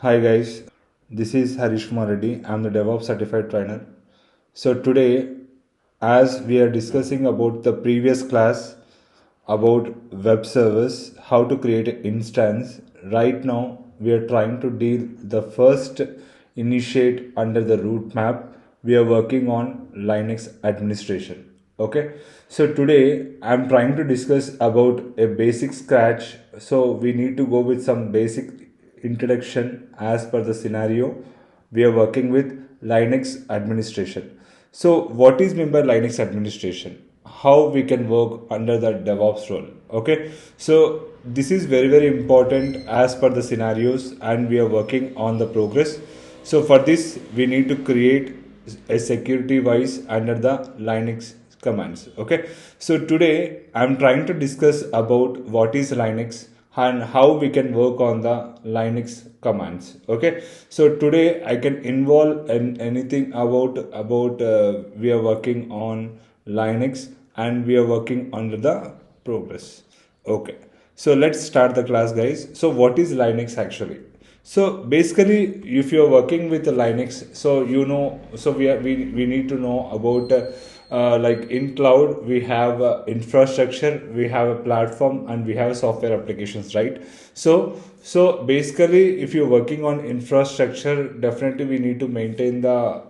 Hi guys, this is Harish Kumar Reddy. I'm the DevOps certified trainer. So today, as we are discussing about the previous class about web service, how to create an instance, right now we are trying to deal the first initiate under the root map. We are working on Linux administration. Okay, so today I'm trying to discuss about a basic scratch. So we need to go with some basic introduction as per the scenario. We are working with Linux administration. So what is meant by Linux administration? How we can work under the DevOps role? Okay, so this is very important as per the scenarios, and we are working on the progress. So for this we need to create a security wise under the Linux commands. Okay, so today I'm trying to discuss about what is Linux and how we can work on the Linux commands. Okay, so today I can involve in anything about we are working on Linux and we are working under the progress. Okay, so let's start the class, guys. So what is Linux actually? So basically, if you're working with the Linux, so so we need to know about like in cloud we have infrastructure, we have a platform, and we have software applications, right? So basically, if you're working on infrastructure, definitely we need to maintain the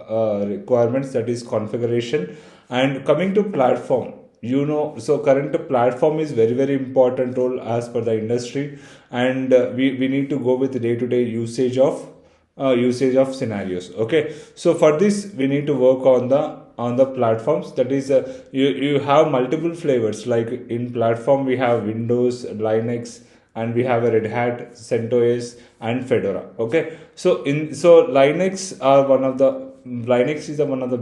requirements, that is configuration. And coming to platform, so current platform is very important role as per the industry, and we need to go with day-to-day usage of scenarios. Okay, so for this we need to work on the platforms, that is you have multiple flavors, like in platform we have Windows, Linux, and we have a Red Hat, CentOS, and Fedora. Okay, so Linux is one of the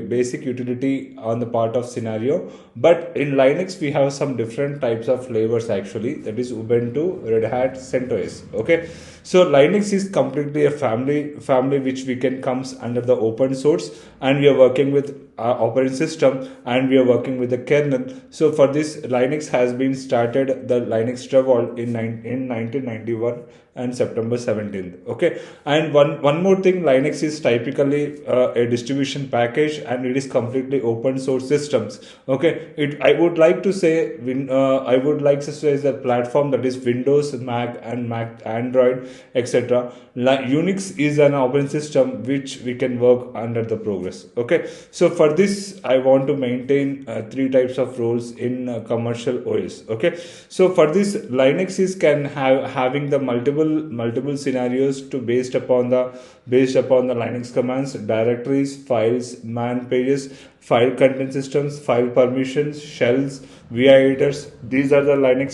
basic utility on the part of scenario, but in Linux we have some different types of flavors actually, that is Ubuntu, Red Hat, CentOS. Okay, so Linux is completely a family which we can comes under the open source, and we are working with operating system, and we are working with the kernel. So for this, Linux has been started the Linux revolt in 1991 and September 17th. Okay, and one more thing, Linux is typically a distribution package, and it is completely open source systems. Okay, it I would like to say I would like to say the platform, that is Windows, Mac, and Mac Android, etc. Unix is an open system which we can work under the progress. Okay, so for this I want to maintain three types of roles in commercial OS. Okay, so for this, Linux is can have having the multiple scenarios to based upon the Linux commands, directories, files, man pages, file content systems, file permissions, shells, VI editors. These are the Linux,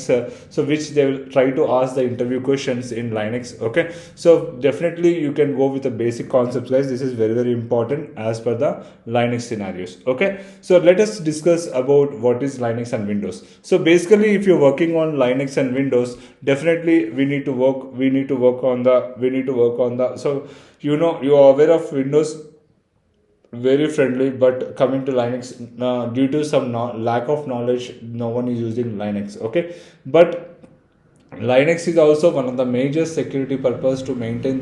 so which they will try to ask the interview questions in Linux. Okay, so definitely you can go with the basic concepts, guys. This is very important as per the Linux scenarios. Okay, so let us discuss about what is Linux and Windows. So basically, if you're working on Linux and Windows, definitely we need to work on the so you are aware of Windows, very friendly, but coming to Linux, due to some lack of knowledge, no one is using Linux. Okay, but Linux is also one of the major security purpose to maintain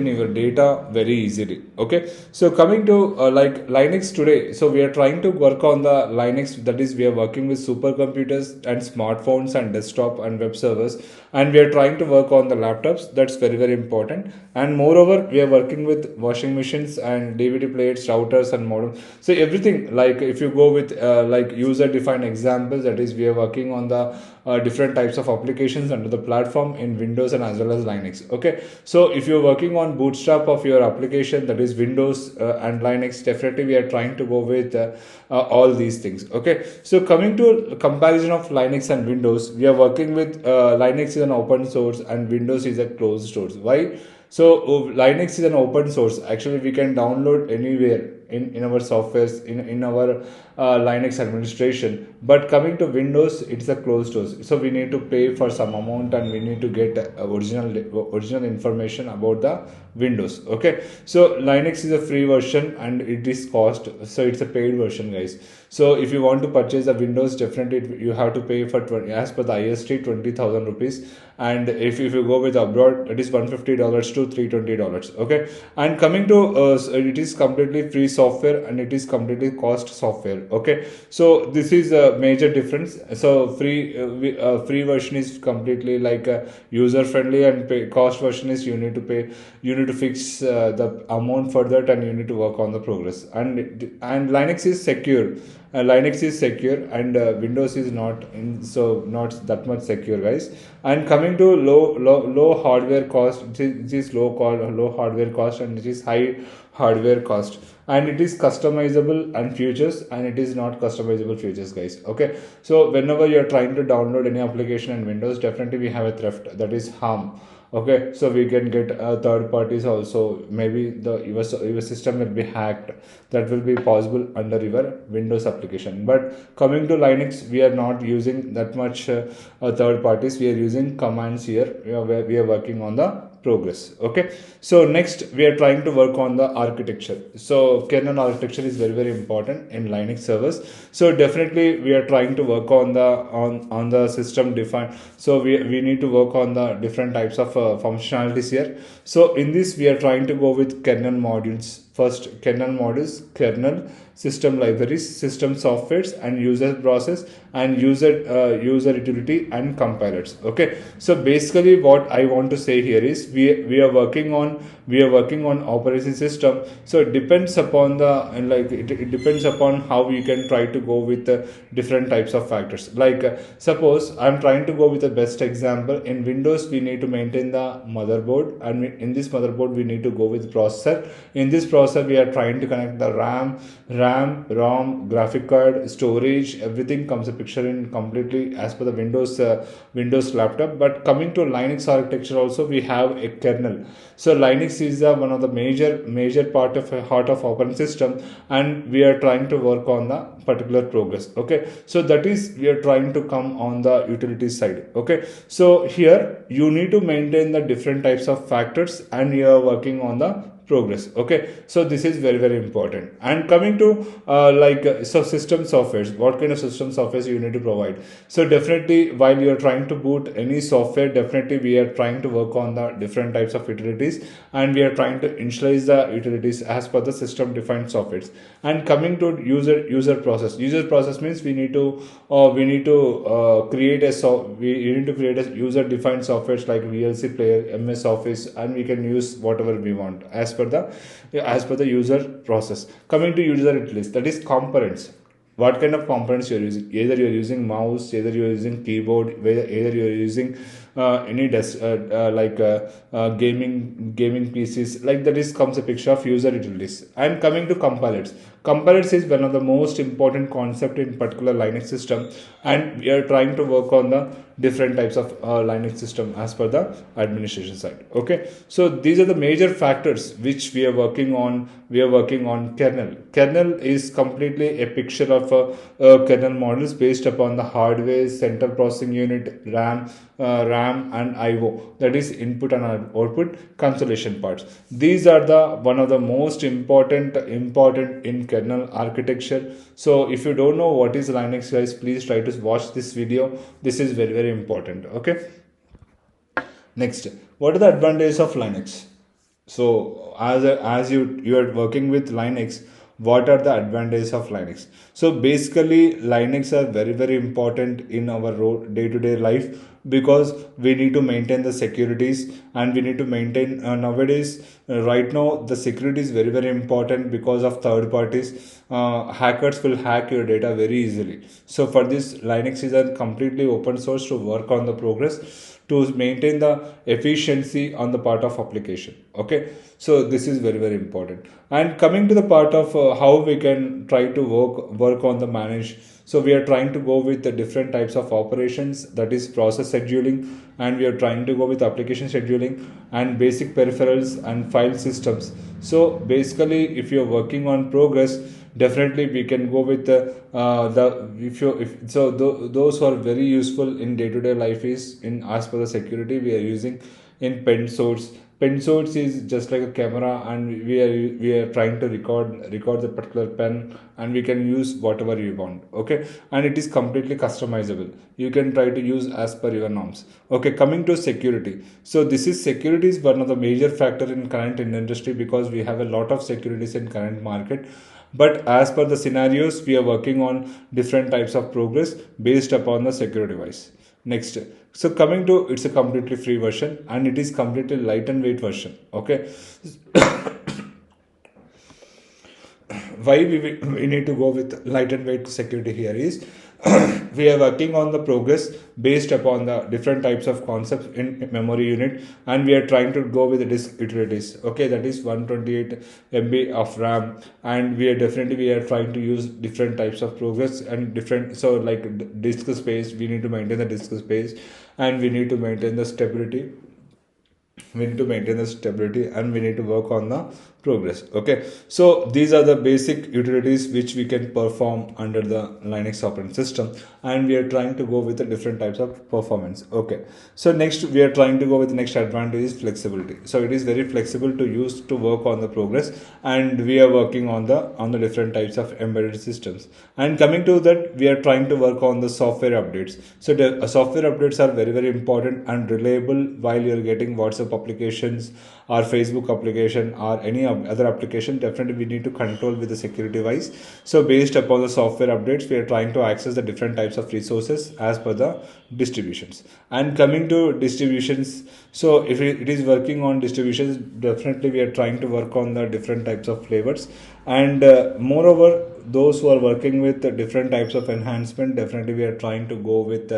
your data very easily. Okay, so coming to like Linux today, so we are trying to work on the Linux, that is we are working with supercomputers and smartphones and desktop and web servers, and we are trying to work on the laptops. That's very important. And moreover, we are working with washing machines and DVD players, routers, and modem. So everything, like if you go with like user defined examples, that is we are working on the different types of applications under the platform in Windows and as well as Linux. Okay, so if you're working on bootstrap of your application, that is Windows and Linux, definitely we are trying to go with all these things. Okay, so coming to comparison of Linux and Windows, we are working with Linux is an open source and Windows is a closed source. Why? So Linux is an open source. Actually, we can download anywhere in our softwares in our Linux administration. But coming to Windows, it's a closed source. So we need to pay for some amount, and we need to get original information about the Windows. Okay, so Linux is a free version and it is cost. So it's a paid version, guys. So if you want to purchase the Windows, definitely you have to pay for 20, as per the IST, 20,000 rupees. and if you go with abroad, it is $150 to $320. Okay, and coming to it is completely free software and it is completely cost software. Okay, so this is a major difference. So free version is completely like user friendly, and cost version is you need to fix the amount for that, and you need to work on the progress. And Linux is secure. Linux is secure, and Windows is not not that much secure, guys. And coming to low hardware cost, it is low hardware cost, and it is high hardware cost, and it is customizable and features, and it is not customizable features, guys. Okay, so whenever you are trying to download any application in Windows, definitely we have a theft, that is harm. Okay, so we can get third parties also. Maybe your system will be hacked. That will be possible under your Windows application. But coming to Linux, we are not using that much third parties. We are using commands here, where we are working on the progress. Okay, so next we are trying to work on the architecture. So kernel architecture is very important in Linux servers. So definitely we are trying to work on the system defined. So we need to work on the different types of functionalities here. So in this we are trying to go with kernel modules. First, kernel modules, kernel, system libraries, system softwares, and user process, and user utility, and compilers. Okay, so basically what I want to say here is we are working on operating system. So it depends upon it depends upon how you can try to go with the different types of factors. Like suppose I'm trying to go with the best example. In Windows we need to maintain the motherboard, and in this motherboard we need to go with processor. In this processor we are trying to connect the ROM, graphic card, storage, everything comes a picture in completely as per the Windows laptop. But coming to Linux architecture, also we have a kernel. So Linux is one of the major part of a heart of operating system, and we are trying to work on the particular progress. Okay, so that is we are trying to come on the utility side. Okay, so here you need to maintain the different types of factors, and you are working on the progress. Okay, so this is very important. And coming to so system softwares, what kind of system softwares you need to provide. So definitely while you are trying to boot any software, definitely we are trying to work on the different types of utilities, and we are trying to initialize the utilities as per the system defined softwares. And coming to user process means we need to create a user defined softwares like VLC player, MS Office, and we can use whatever we want as per the user process. Coming to user utilities, that is components. What kind of components you're using? Either you're using mouse, either you're using keyboard, either you're using any desk gaming PCs, like that is comes a picture of user utilities. And coming to compilers is one of the most important concept in particular Linux system, and we are trying to work on the different types of Linux system as per the administration side. Okay, so these are the major factors which we are working on. We are working on kernel is completely a picture of kernel models based upon the hardware, central processing unit, RAM and IO, that is input and output consolidation parts. These are the one of the most important in kernel architecture. So if you don't know what is Linux, guys, please try to watch this video. This is very important. Okay, next, what are the advantages of Linux? So as you are working with Linux, what are the advantages of Linux? So basically Linux are very important in our day-to-day life, because we need to maintain the securities, and we need to maintain nowadays right now the security is very important because of third parties. Hackers will hack your data very easily. So for this, Linux is a completely open source to work on the progress, to maintain the efficiency on the part of application. Okay, so this is very important. And coming to the part of how we can try to work on the manage. So we are trying to go with the different types of operations, that is process scheduling, and we are trying to go with application scheduling and basic peripherals and file systems. So basically if you're working on progress, definitely we can go with the if so those who are very useful in day-to-day life is in as per the security we are using in pen source, Pen source is just like a camera, and we are trying to record the particular pen, and we can use whatever you want. Okay, and it is completely customizable. You can try to use as per your norms. Okay, coming to security. So this is security is one of the major factor in current industry, because we have a lot of securities in current market. But as per the scenarios, we are working on different types of progress based upon the security wise. Next, so coming to, it's a completely free version, and it is completely light and weight version. Okay, why we need to go with light and weight security here is we are working on the progress based upon the different types of concepts in memory unit, and we are trying to go with the disk utilities. Okay, that is 128 MB of RAM, and we are trying to use different types of progress and different, so like disk space, we need to maintain the disk space, and we need to maintain the stability, and we need to work on the progress. Okay, so these are the basic utilities which we can perform under the Linux operating system, and we are trying to go with the different types of performance. Okay, so next we are trying to go with the next advantage is flexibility. So it is very flexible to use to work on the progress, and we are working on the different types of embedded systems. And coming to that, we are trying to work on the software updates. So the software updates are very important and reliable while you're getting WhatsApp applications or Facebook application or any other application. Definitely we need to control with the security wise. So based upon the software updates, we are trying to access the different types of resources as per the distributions. And coming to distributions, so if it is working on distributions, definitely we are trying to work on the different types of flavors. And moreover, those who are working with different types of enhancement, definitely we are trying to go with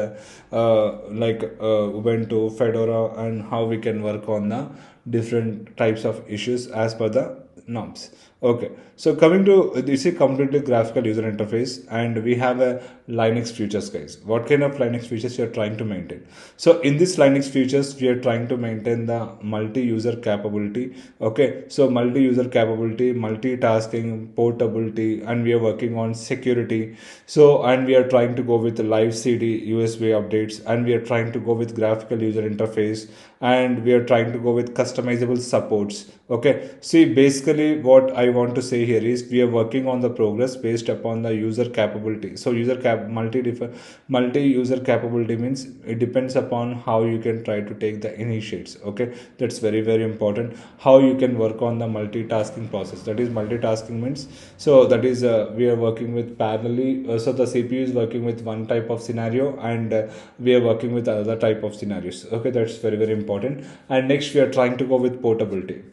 Ubuntu, Fedora, and how we can work on the different types of issues as per the norms. Okay, so coming to this is completely graphical user interface, and we have a Linux features, guys. What kind of Linux features you are trying to maintain? So in this Linux features, we are trying to maintain the multi-user capability. Okay, so multi-user capability, multitasking, portability, and we are working on security. So, and we are trying to go with live CD USB updates, and we are trying to go with graphical user interface, and we are trying to go with customizable supports. Okay, see, basically what I want to say here is we are working on the progress based upon the user capability. So multi user capability means it depends upon how you can try to take the initiates. Okay, that's very important. How you can work on the multitasking process, that is multitasking means, so that is we are working with parallelly, so the CPU is working with one type of scenario, and we are working with other type of scenarios. Okay, that's very important. And next we are trying to go with portability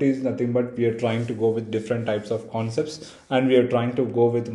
is nothing but we are trying to go with different types of concepts, and we are trying to go with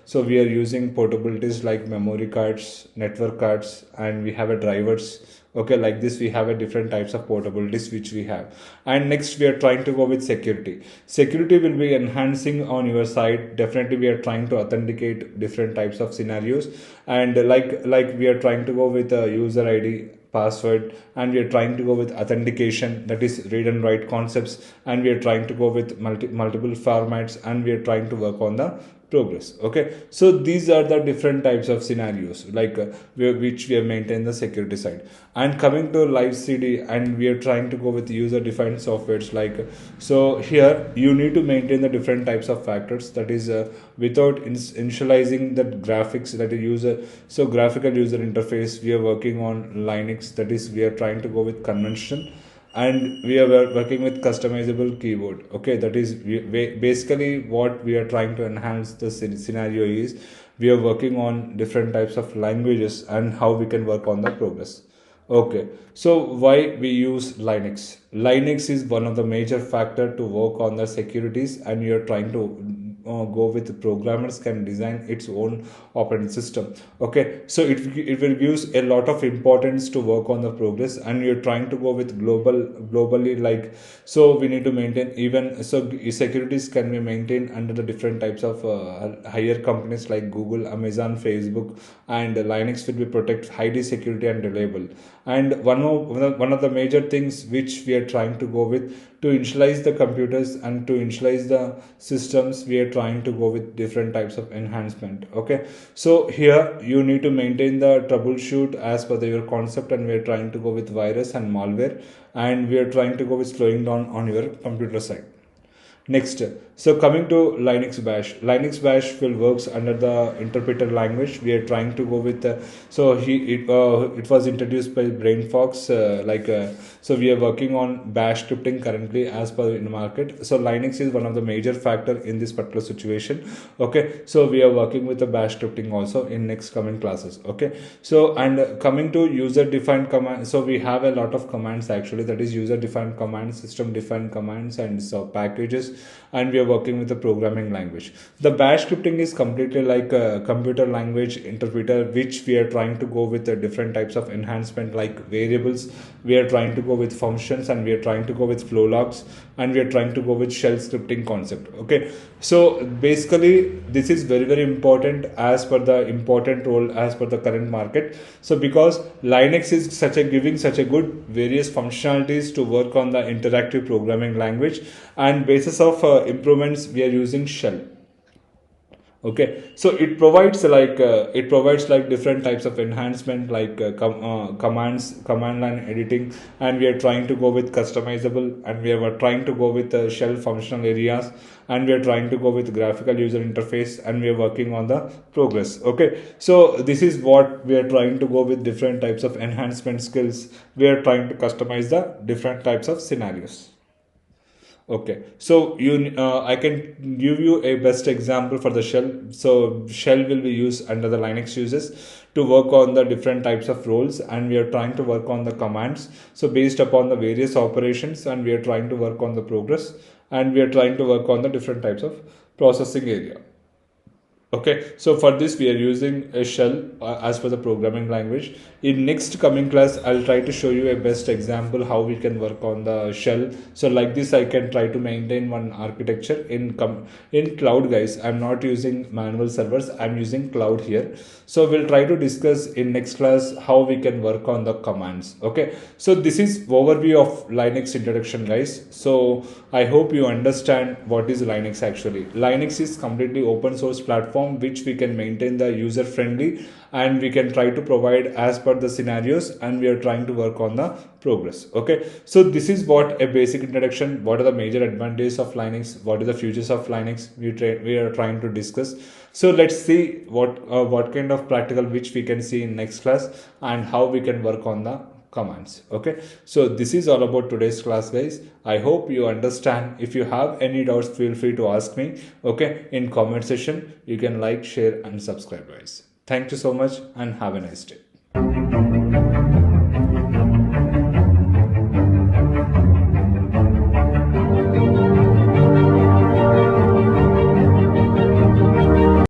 so we are using portabilities like memory cards, network cards, and we have a drivers. Okay, like this we have a different types of portabilities which we have. And next we are trying to go with security will be enhancing on your side. Definitely we are trying to authenticate different types of scenarios, and like we are trying to go with a user ID, password, and we are trying to go with authentication, that is read and write concepts, and we are trying to go with multiple formats, and we are trying to work on the progress. Okay, so these are the different types of scenarios which we have maintained the security side. And coming to live CD, and we are trying to go with user defined softwares, so here you need to maintain the different types of factors, that is without initializing the graphics, that is graphical user interface. We are working on Linux, that is we are trying to go with convention, and we are working with customizable keyboard. Okay, that is basically what we are trying to enhance the scenario is we are working on different types of languages and how we can work on the progress. Okay, so why we use Linux is one of the major factor to work on the securities, and you are trying to go with programmers can design its own operating system. Okay, so it will gives a lot of importance to work on the progress, and you're trying to go with globally, so we need to maintain, even so securities can be maintained under the different types of higher companies like Google, Amazon, Facebook, and Linux will be protect highly security and reliable. And one of the major things which we are trying to go with to initialize the computers and to initialize the systems, we are trying to go with different types of enhancement. Okay, so here you need to maintain the troubleshoot as per your concept, and we are trying to go with virus and malware, and we are trying to go with slowing down on your computer side. Next, so coming to Linux Bash. Linux Bash will works under the interpreter language. We are trying to go with it was introduced by BrainFox. So we are working on Bash scripting currently as per in the market. So Linux is one of the major factor in this particular situation. Okay, so we are working with the Bash scripting also in next coming classes. Okay, so and coming to user defined command. So we have a lot of commands actually, that is user defined commands, system defined commands, and so packages, and we are working with the programming language. The Bash scripting is completely like a computer language interpreter, which we are trying to go with the different types of enhancement like variables. We are trying to go with functions, and we are trying to go with flow logs, and we are trying to go with shell scripting concept. Okay, so basically this is very very important as per the important role as per the current market. So because Linux is giving such a good various functionalities to work on the interactive programming language, and basis of improvements we are using shell. Okay, so it provides like different types of enhancement like commands, command line editing, and we are trying to go with customizable, and we are trying to go with shell functional areas, and we are trying to go with graphical user interface, and we are working on the progress. Okay, so this is what we are trying to go with different types of enhancement skills. We are trying to customize the different types of scenarios. Okay, so I can give you a best example for the shell. So shell will be used under the Linux uses to work on the different types of roles, and we are trying to work on the commands. So based upon the various operations, and we are trying to work on the progress, and we are trying to work on the different types of processing area. Okay, so for this we are using a shell as per the programming language. In next coming class, I'll try to show you a best example how we can work on the shell. So like this, I can try to maintain one architecture in cloud, guys. I'm not using manual servers. I'm using cloud here. So we'll try to discuss in next class how we can work on the commands. Okay, so this is overview of Linux introduction, guys. So I hope you understand what is Linux actually. Linux is completely open source platform which we can maintain the user friendly, and we can try to provide as per the scenarios, and we are trying to work on the progress. Okay, so this is what a basic introduction. What are the major advantages of Linux? What are the futures of Linux? We are trying to discuss. So let's see what kind of practical which we can see in next class, and how we can work on the commands. Okay, so this is all about today's class, guys. I hope you understand. If you have any doubts, feel free to ask me. Okay, in comment section you can like, share, and subscribe, guys. Thank you so much, and have a nice day.